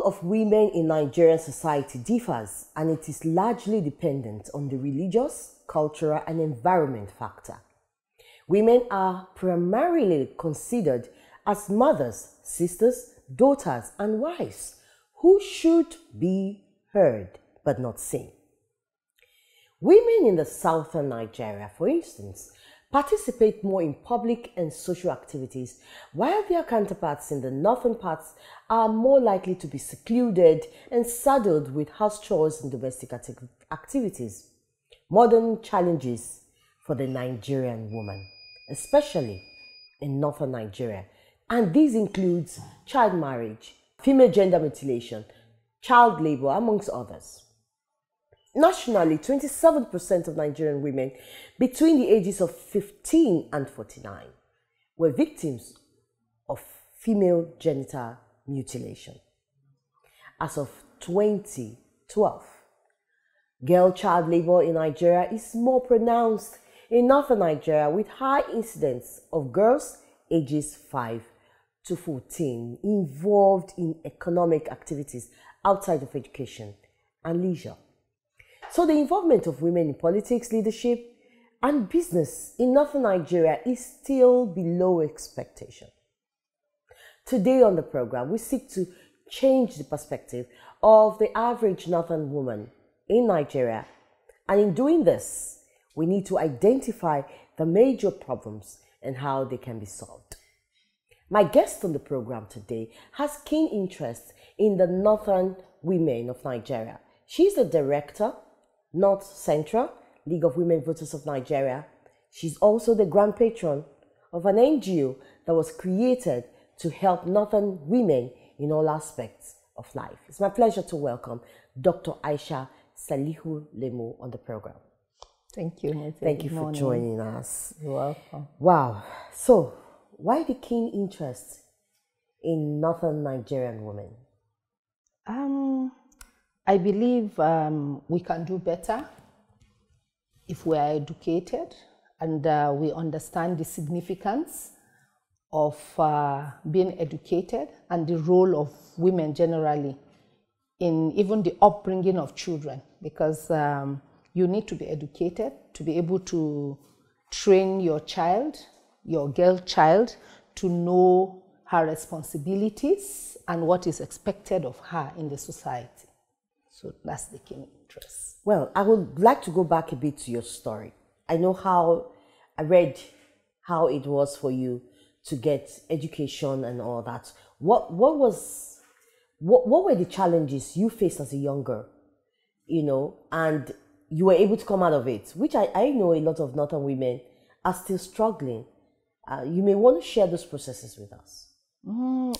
of women in Nigerian society differs, and it is largely dependent on the religious, cultural, and environment factor. Women are primarily considered as mothers, sisters, daughters, and wives who should be heard but not seen. Women in the southern Nigeria, for instance, participate more in public and social activities, while their counterparts in the northern parts are more likely to be secluded and saddled with house chores and domestic activities. Modern challenges for the Nigerian woman, especially in northern Nigeria, and these includes child marriage, female gender mutilation, child labor, amongst others. Nationally, 27% of Nigerian women between the ages of 15 and 49 were victims of female genital mutilation. As of 2012, girl child labor in Nigeria is more pronounced in northern Nigeria, with high incidence of girls ages 5 to 14 involved in economic activities outside of education and leisure. So the involvement of women in politics, leadership, and business in northern Nigeria is still below expectation. Today on the program, we seek to change the perspective of the average northern woman in Nigeria. And in doing this, we need to identify the major problems and how they can be solved. My guest on the program today has keen interest in the northern women of Nigeria. She's the director, North Central League of Women Voters of Nigeria. She's also the grand patron of an NGO that was created to help northern women in all aspects of life. It's my pleasure to welcome Dr. Aisha Salihu Lemo on the program. Thank you, Mete. Thank you for joining us. You're welcome. Wow. So, why the keen interest in northern Nigerian women? I believe we can do better if we are educated and we understand the significance of being educated and the role of women generally in even the upbringing of children, because you need to be educated to be able to train your child, your girl child, to know her responsibilities and what is expected of her in the society. So that's the key interest. Well, I would like to go back a bit to your story. I read how it was for you to get education and all that. What were the challenges you faced as a young girl, and you were able to come out of it, which I know a lot of northern women are still struggling. You may want to share those processes with us.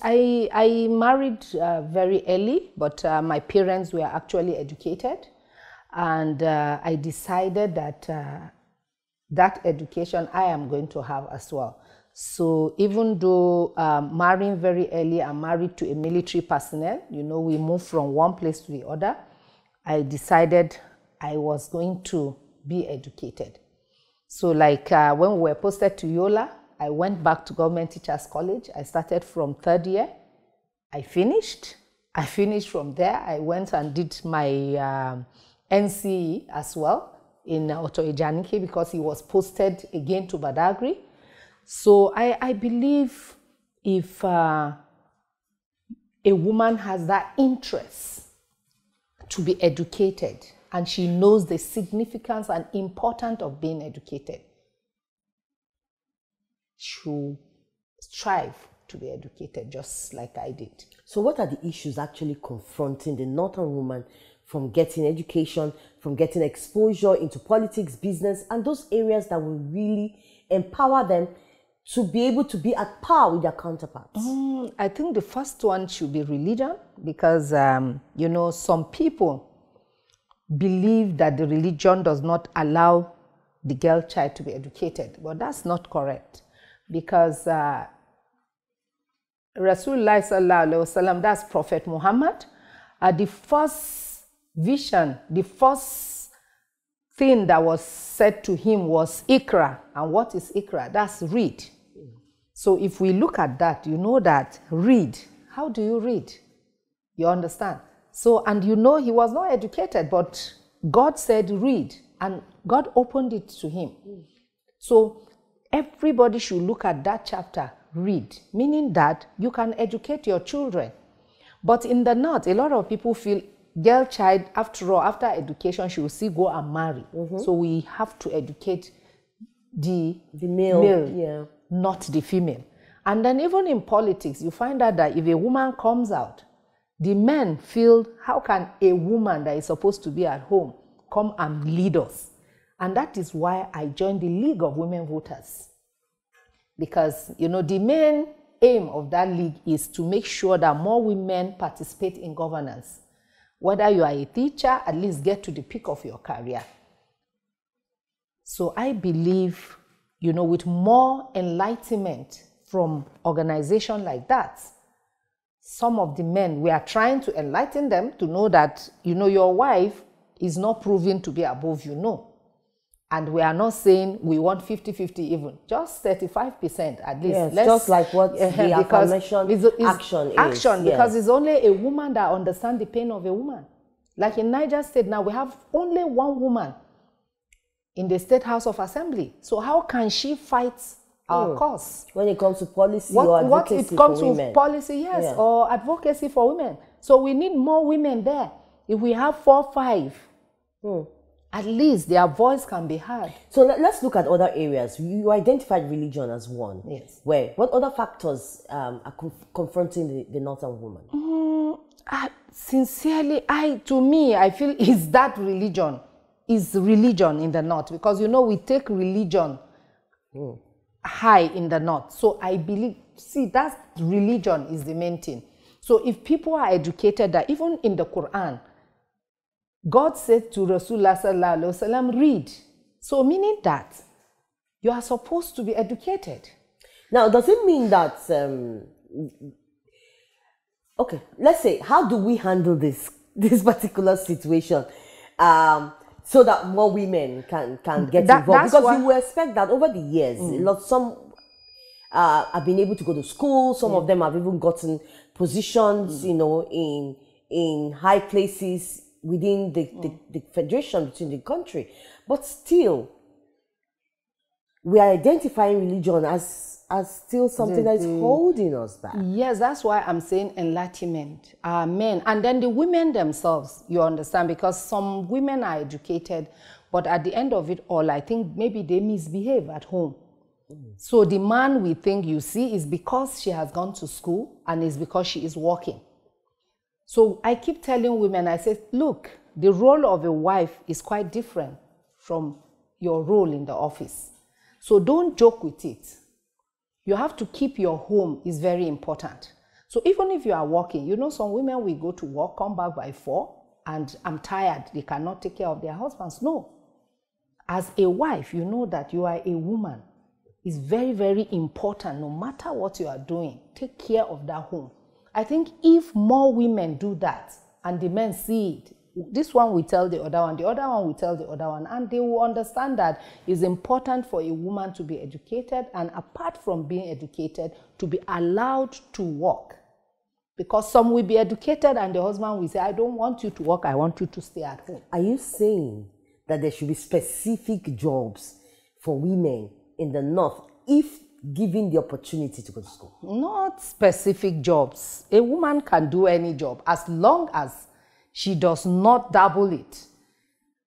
I married very early, but my parents were actually educated, and I decided that that education I am going to have as well. So even though marrying very early, I'm married to a military personnel, we moved from one place to the other, I decided I was going to be educated. So like when we were posted to Yola, I went back to Government Teachers College. I started from third year. I finished from there. I went and did my NCE as well in Otto Ejanike because he was posted again to Badagry. So I believe if a woman has that interest to be educated and she knows the significance and importance of being educated, she'll strive to be educated just like I did. So what are the issues actually confronting the northern woman from getting education, from getting exposure into politics, business, and those areas that will really empower them to be able to be at par with their counterparts? I think the first one should be religion, because, some people believe that the religion does not allow the girl child to be educated, but that's not correct. Because Rasulullah Sallallahu Alaihi Wasallam, that's Prophet Muhammad, the first vision, the first thing that was said to him was Ikra. And what is Ikra? That's read. So if we look at that, you know that read. How do you read? You understand? So, and you know, he was not educated, but God said, read, and God opened it to him. So, everybody should look at that chapter, read, meaning that you can educate your children. But in the north, a lot of people feel girl child, after all, after education, she will still go and marry. So we have to educate the male, not the female. And then even in politics, you find out that if a woman comes out, the men feel, how can a woman that is supposed to be at home come and lead us? And that is why I joined the League of Women Voters. Because, you know, the main aim of that league is to make sure that more women participate in governance. Whether you are a teacher, at least get to the peak of your career. So I believe, you know, with more enlightenment from organizations like that, some of the men, we are trying to enlighten them to know that, you know, your wife is not proven to be above you, no. And we are not saying we want 50-50 even, just 35% at least. Yes, just like what the affirmation action is. Action, because it's only a woman that understands the pain of a woman. Like in Niger State now, we have only one woman in the State House of Assembly. So how can she fight our cause? When it comes to policy or advocacy for women. When it comes to policy, yes, or advocacy for women. So we need more women there. If we have 4 or 5, at least their voice can be heard. So let's look at other areas. You identified religion as one. Yes. What other factors are confronting the northern woman? Sincerely, to me, I feel is that religion. Is religion in the north. Because, you know, we take religion high in the north. So I believe, see, that religion is the main thing. So if people are educated, that even in the Quran, God said to Rasulullah sallallahu alaihi wasallam, read. So meaning that you are supposed to be educated. Now, does it mean that, okay, let's say, how do we handle this particular situation so that more women can get involved? Because you will expect that over the years, some have been able to go to school, some of them have even gotten positions, you know, in high places within the federation, between the country. But still, we are identifying religion as still something that is holding us back. Yes, that's why I'm saying enlightenment. Men, and then the women themselves, you understand, because some women are educated, but at the end of it all, I think maybe they misbehave at home. So the man we think you see is because she has gone to school and is because she is working. So I keep telling women, I say, look, the role of a wife is quite different from your role in the office. So don't joke with it. You have to keep your home is very important. So even if you are working, you know, some women will go to work, come back by 4, and I'm tired. They cannot take care of their husbands. No. As a wife, you know that you are a woman. It's very, very important, no matter what you are doing, take care of that home. I think if more women do that and the men see it, this one will tell the other one will tell the other one, and they will understand that it's important for a woman to be educated, and apart from being educated, to be allowed to work. Because some will be educated and the husband will say, I don't want you to work, I want you to stay at home. Are you saying that there should be specific jobs for women in the north if given the opportunity to go to school? Not specific jobs. A woman can do any job as long as she does not double it.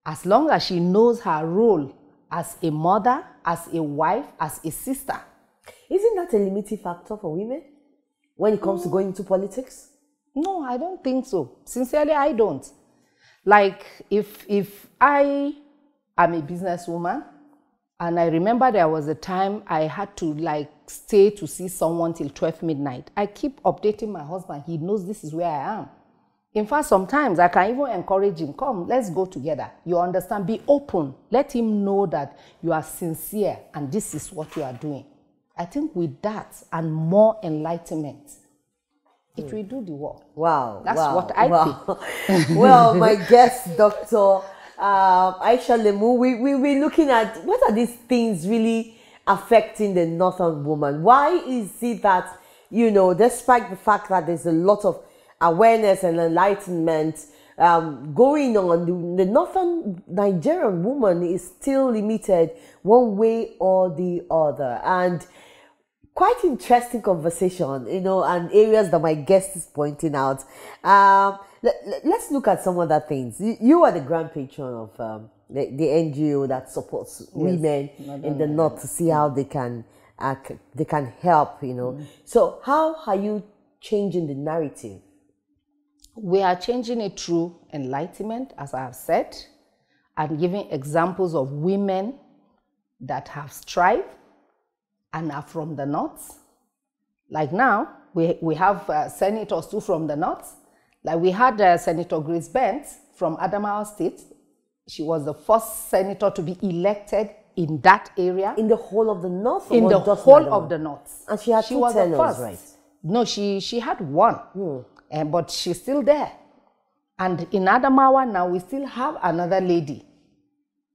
As long as she knows her role as a mother, as a wife, as a sister. Isn't that a limiting factor for women when it comes to going into politics? No, I don't think so. Sincerely, I don't. Like, if I am a businesswoman, and I remember there was a time I had to like stay to see someone till 12 midnight. I keep updating my husband. He knows this is where I am. In fact, sometimes I can even encourage him, come, let's go together. You understand? Be open. Let him know that you are sincere and this is what you are doing. I think with that and more enlightenment, it will do the work. Wow. That's what I think. Well, my guest, Dr. Aisha Lemu, we're looking at what are these things really affecting the northern woman? Why is it that, you know, despite the fact that there's a lot of awareness and enlightenment going on. The northern Nigerian woman is still limited one way or the other. And quite interesting conversation, and areas that my guest is pointing out. Let's look at some other things. You are the grand patron of the NGO that supports women in the north to see how they can help. So how are you changing the narrative? We are changing it through enlightenment, as I have said, and giving examples of women that have strived and are from the north. Like now, we have senators too from the north. Like we had Senator Grace Benz from Adamawa State. She was the first senator to be elected in that area. In the whole of the north? In the whole of the north. And she had two tenures, right? No, she had one, but she's still there. And in Adamawa now, we still have another lady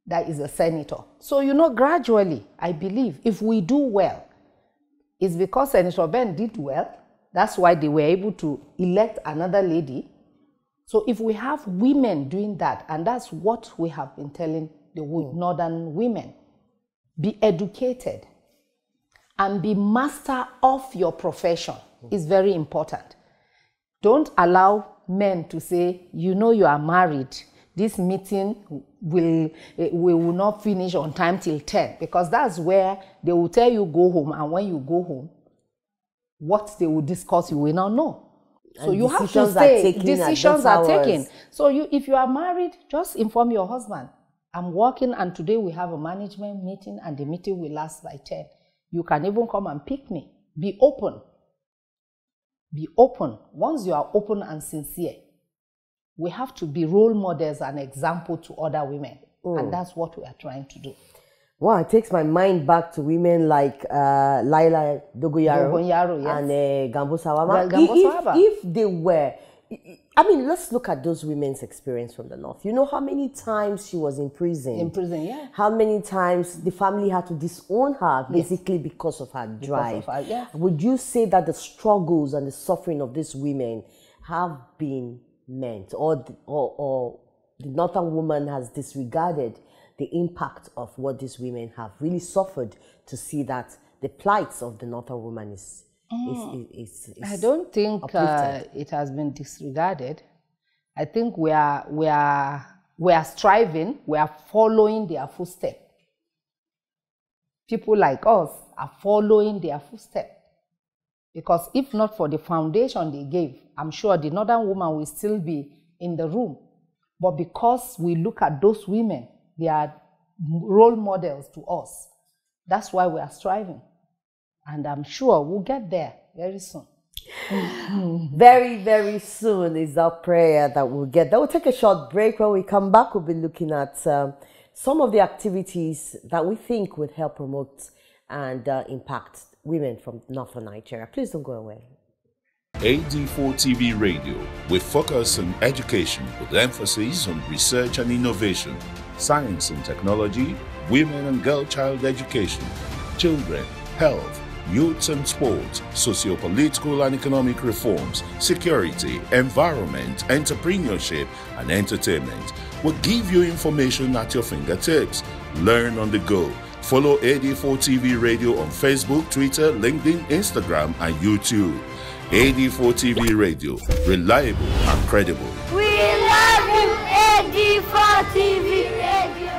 that is a senator. So, gradually, I believe if we do well, it's because Senator Ben did well. That's why they were able to elect another lady. So if we have women doing that, and that's what we have been telling the northern women, be educated and be master of your profession is very important. Don't allow men to say, you are married. This meeting we will not finish on time till 10, because that's where they will tell you go home, and when you go home, what they will discuss you will not know. So you have to stay. Decisions are taken. So if you are married, just inform your husband. I'm working, and today we have a management meeting, and the meeting will last by 10. You can even come and pick me. Be open. Be open. Once you are open and sincere, we have to be role models and example to other women. And that's what we are trying to do. Wow, it takes my mind back to women like Laila Dogoyaro yes. And Gambo Sawama. Sawaba. If they were, let's look at those women's experience from the north. You know how many times she was in prison? In prison, yeah. How many times the family had to disown her, basically because of her drive. Would you say that the struggles and the suffering of these women have been meant, or the northern woman has disregarded the impact of what these women have really suffered to see that the plights of the northern woman is I don't think it has been disregarded. I think we are striving, we are following their footsteps. People like us are following their footsteps. Because if not for the foundation they gave, I'm sure the northern woman will still be in the room. But because we look at those women, they are role models to us. That's why we are striving. And I'm sure we'll get there very soon. Very, very soon is our prayer that we'll get there. We'll take a short break. When we come back, we'll be looking at some of the activities that we think would help promote and impact women from northern Nigeria. Please don't go away. AD4 TV Radio, we focus on education with emphasis on research and innovation, science and technology, women and girl-child education, children, health, youth and sports, socio-political and economic reforms, security, environment, entrepreneurship, and entertainment. We'll give you information at your fingertips. Learn on the go. Follow AD4 TV Radio on Facebook, Twitter, LinkedIn, Instagram, and YouTube. AD4 TV Radio, reliable and credible. We love you, AD4 TV Radio.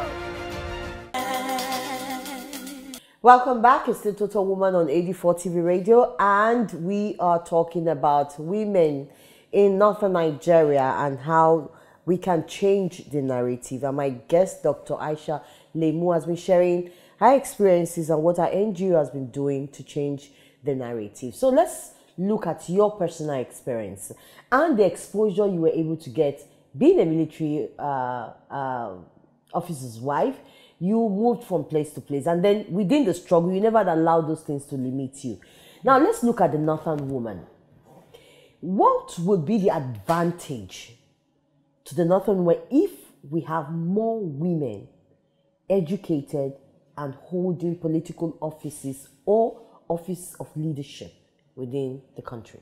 Welcome back. It's the Total Woman on AD4 TV Radio, and we are talking about women in northern Nigeria and how we can change the narrative. And my guest, Dr. Aisha Lemu, has been sharing her experiences and what her NGO has been doing to change the narrative. So let's look at your personal experience and the exposure you were able to get being a military officer's wife. You moved from place to place, and then within the struggle, you never allowed those things to limit you. Now, let's look at the northern woman. What would be the advantage to the northern woman if we have more women educated and holding political offices or office of leadership within the country?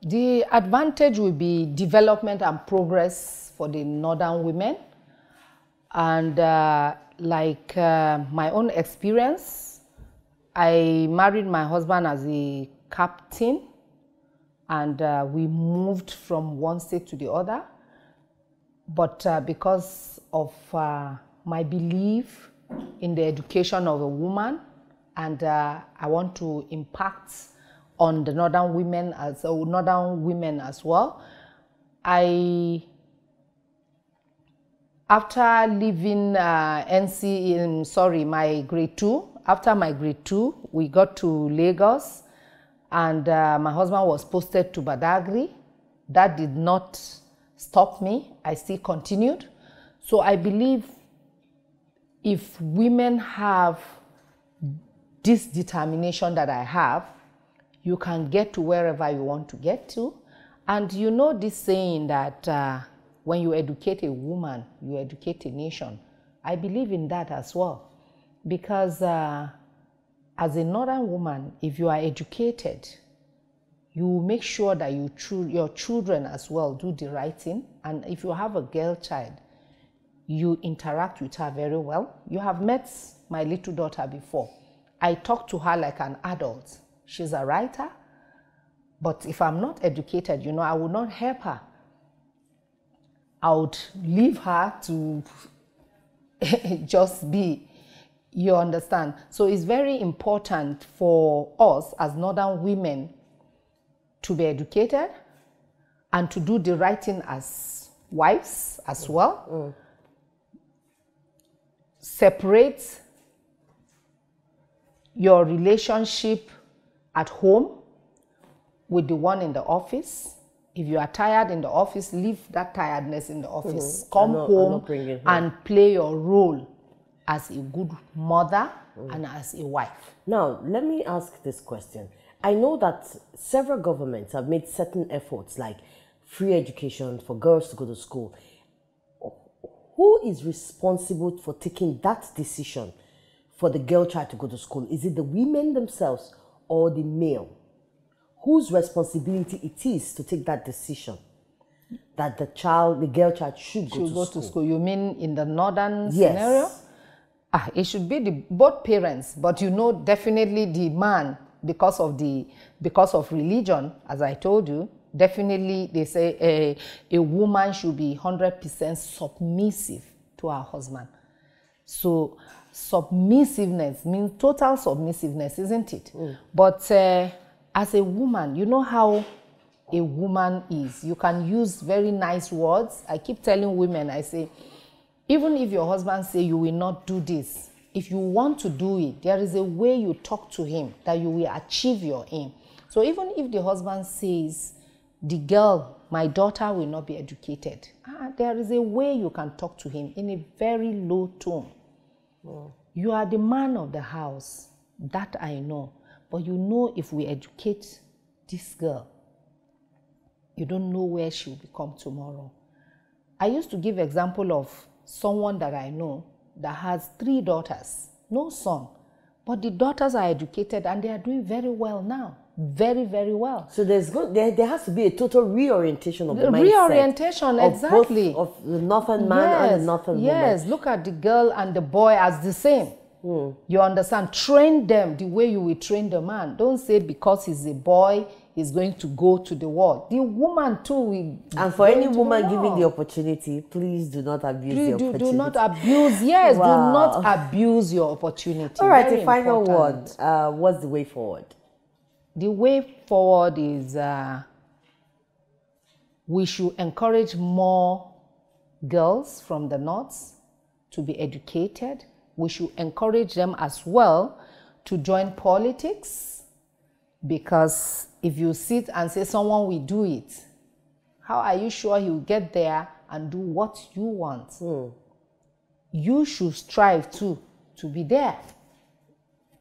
The advantage will be development and progress for the northern women. And like my own experience, I married my husband as a captain, and we moved from one state to the other. But because of my belief in the education of a woman, and I want to impact on the northern women as well, after leaving my grade 2, after my grade 2, we got to Lagos, and my husband was posted to Badagry. That did not stop me. I still continued. So I believe if women have this determination that I have, you can get to wherever you want to get to. And you know this saying that when you educate a woman, you educate a nation. I believe in that as well. Because as a northern woman, if you are educated, you make sure that your children as well do the right thing. And if you have a girl child, you interact with her very well. You have met my little daughter before. I talk to her like an adult. She's a writer. But if I'm not educated, you know, I will not help her. I would leave her to just be, you understand? So it's very important for us as northern women to be educated and to do the right thing as wives as well. Separate your relationship at home with the one in the office. If you are tired in the office, leave that tiredness in the office. Come home and play your role as a good mother and as a wife. Now, let me ask this question. I know that several governments have made certain efforts like free education for girls to go to school. Who is responsible for taking that decision for the girl child to go to school? Is it the women themselves or the male? Whose responsibility it is to take that decision that the girl child should go to school? You mean in the northern scenario? It should be both parents, but you know, definitely the man, because of religion, as I told you, definitely they say a woman should be 100% submissive to her husband. So submissiveness means total submissiveness, isn't it? But as a woman, you know how a woman is. You can use very nice words. I keep telling women, I say, even if your husband say you will not do this, if you want to do it, there is a way you talk to him that you will achieve your aim. So even if the husband says, the girl, my daughter will not be educated, there is a way you can talk to him in a very low tone. You are the man of the house, that I know. But you know, if we educate this girl, you don't know where she will become tomorrow. I used to give example of someone that I know that has 3 daughters, no son. But the daughters are educated and they are doing very well now. Very, very well. So there has to be a total reorientation of the mindset. Reorientation, exactly. Of the northern man and the northern woman. Yes, look at the girl and the boy as the same. You understand? Train them the way you will train the man. Don't say because he's a boy, he's going to go to the war. The woman too will. And for any woman given the opportunity, please do not abuse the opportunity. Do not abuse, yes, do not abuse your opportunity. All right, the final word. What's the way forward? The way forward is we should encourage more girls from the north to be educated. We should encourage them as well to join politics, because if you sit and say someone will do it, how are you sure he will get there and do what you want? You should strive to be there.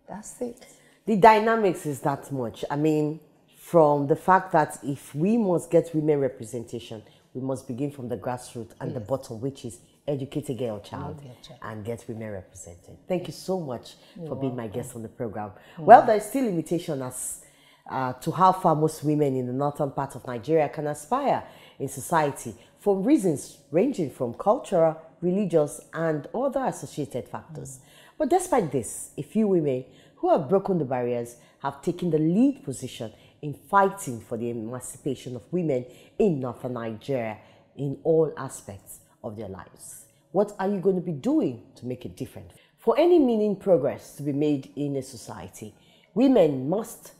That's it. The dynamics is that much. I mean, from the fact that if we must get women representation, we must begin from the grassroots and the bottom, which is educate a girl child and get women represented. Thank you so much for being my guest on the program. Well, there's still invitation as to how far most women in the northern part of Nigeria can aspire in society for reasons ranging from cultural, religious, and other associated factors. But despite this, a few women who have broken the barriers have taken the lead position in fighting for the emancipation of women in northern Nigeria in all aspects of their lives. What are you going to be doing to make it different? For any meaningful progress to be made in a society, women must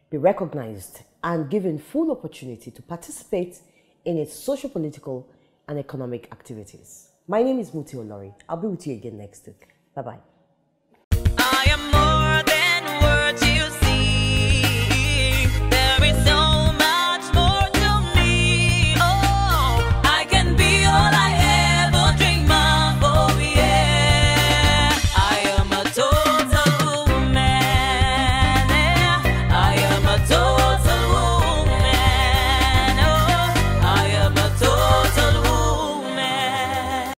be recognized and given full opportunity to participate in its socio-political and economic activities. My name is Muti Olori. I'll be with you again next week. Bye-bye.